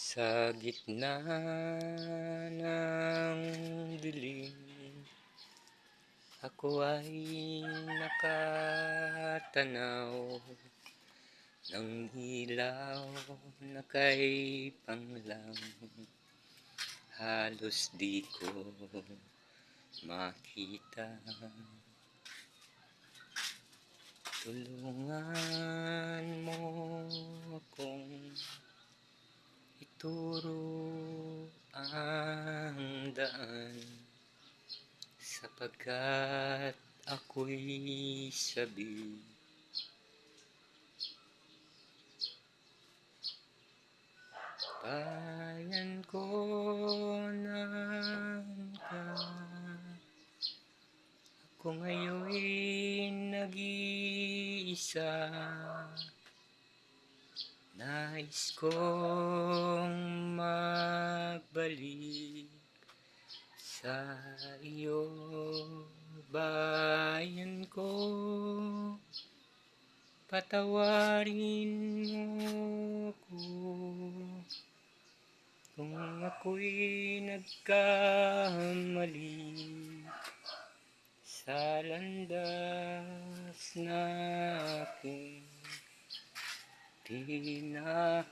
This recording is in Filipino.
Sa gitna ng dilim, ako ay nakatanaw ng ilaw na kay panglang. Halos di ko makita. Tulungan mo akong ituro ang daan, sapagkat ako'y sabi. Bayan ko naan ka, ako ngayon'y nag-iisa. Nais kong magbalik sa iyo, bayan ko. Patawarin mo ko kung ako'y nagkamali sa landas na aking tinahak.